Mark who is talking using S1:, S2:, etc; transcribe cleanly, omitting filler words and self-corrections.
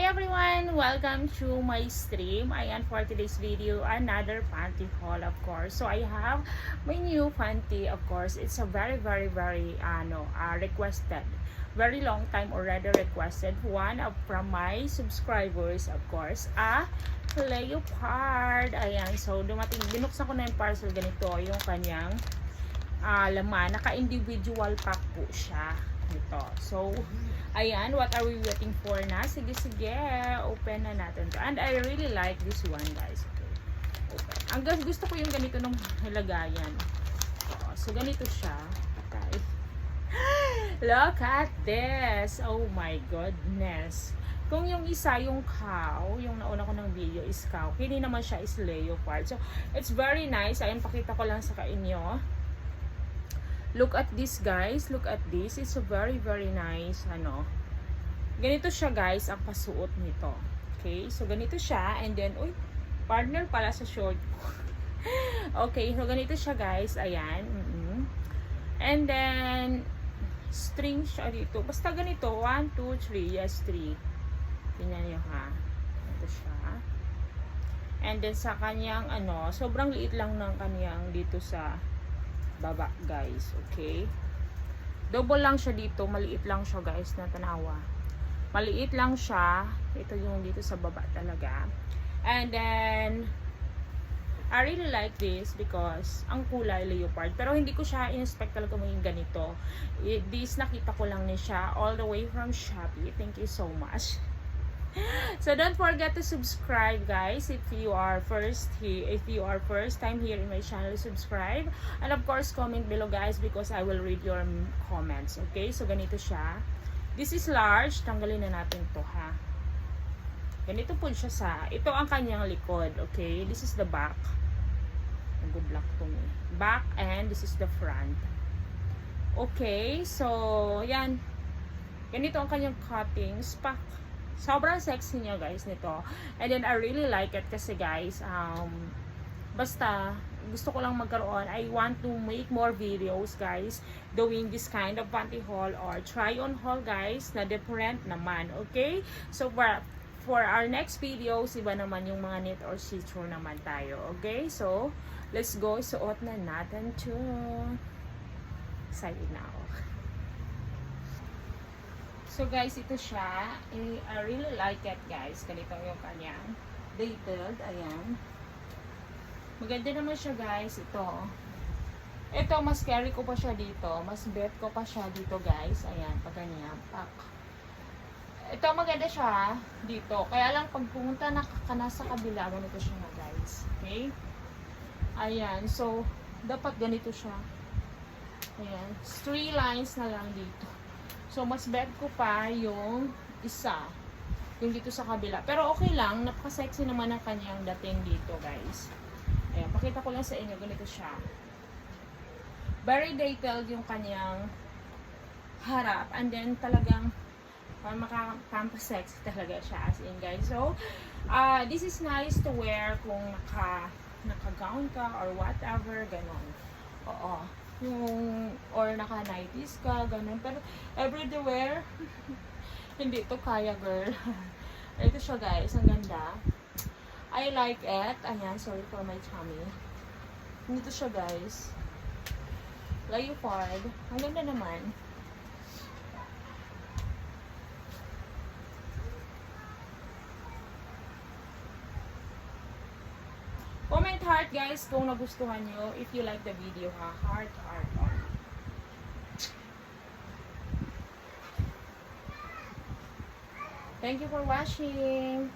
S1: Hi everyone! Welcome to my stream. Ayan, for today's video, another panty haul, of course. So I have my new panty, of course. It's a very requested. Very long time already requested. From my subscribers, of course. Leopard. Ayan, so dumating. Binuksan ko na yung parcel. Ganito yung kanyang laman. Naka-individual pack po siya. Ito. So, ayan, what are we waiting for na? Sige, open na natin to. And I really like this one, guys. Okay. Open. Ang gusto ko yung ganito nung lagayan. So, ganito siya. Okay. Look at this. Oh my goodness. Kung yung isa, yung cow, yung nauna ko ng video is cow. Hindi naman siya is leopard. So, it's very nice. Ayan, pakita ko lang sa inyo. Look at this, guys. Look at this. It's a very nice, Ganito siya, guys, ang kasuot nito. Okay? So, ganito siya. And then, partner pala sa short ko. Okay. So, ganito siya, guys. Ayan. And then, string siya dito. Basta ganito. 1, 2, 3. Yes, 3. Tingnan nyo, ha? Ganito siya. And then, sa kanyang, sobrang liit lang ng kanyang dito sa baba, guys. Okay, double lang siya dito, maliit lang siya, guys, na tanawa, maliit lang siya. Ito yung dito sa baba talaga. And then I really like this because ang kulay leopard, pero hindi ko siya in-expect talaga maging ganito. This nakita ko lang ni siya all the way from Shopee. Thank you so much. So don't forget to subscribe, guys, if you are first time here in my channel. Subscribe, and of course comment below, guys, because I will read your comments. Okay, so ganito siya. This is large. Tanggalin na natin to, ha. Ganito po siya ito ang kanyang likod. Okay, this is the back. Good luck to me. Back, and this is the front. Okay, so yan, ganito ang kanyang cuttings. Sobrang sexy niya, guys, nito. And then I really like it kasi, guys, basta gusto ko lang magkaroon. I want to make more videos, guys, doing this kind of panty haul or try on haul, guys, na different naman. Okay, so for our next videos, iba naman yung mga knit or see-through naman tayo. Okay, so let's go. Suot na natin to. Excited na ako. So, guys, ito siya. I really like it, guys. Ganito yung kanyang detailed. Ayan. Maganda naman siya, guys. Ito, mas carry ko pa siya dito. Mas bet ko pa siya dito, guys. Ayan, pag ganyan. Ito, maganda siya dito. Kaya lang, pag pumunta na sa kabila, ganito siya na, guys. Okay? Ayan. So, dapat ganito siya. Ayan. 3 lines na lang dito. So, mas bet ko pa yung isa. Yung dito sa kabila. Pero okay lang. Napaka-sexy naman ang kanyang dating dito, guys. Ayan. Pakita ko lang sa inyo. Ganito siya. Very detailed yung kanyang harap. And then, talagang makapampa-sexy talaga siya. As in, guys. So, this is nice to wear kung naka-gown ka or whatever. Ganon. Oo. Or naka-nighties ka, ganun. Pero everyday wear, hindi to kaya, girl. Ito siya, guys. Ang ganda. I like it. Ayan, sorry for my tummy. Ito siya, guys. Leopard. Ang ganda naman. Comment heart, guys, kung nagustuhan nyo. If you like the video, ha. Heart. Thank you for watching.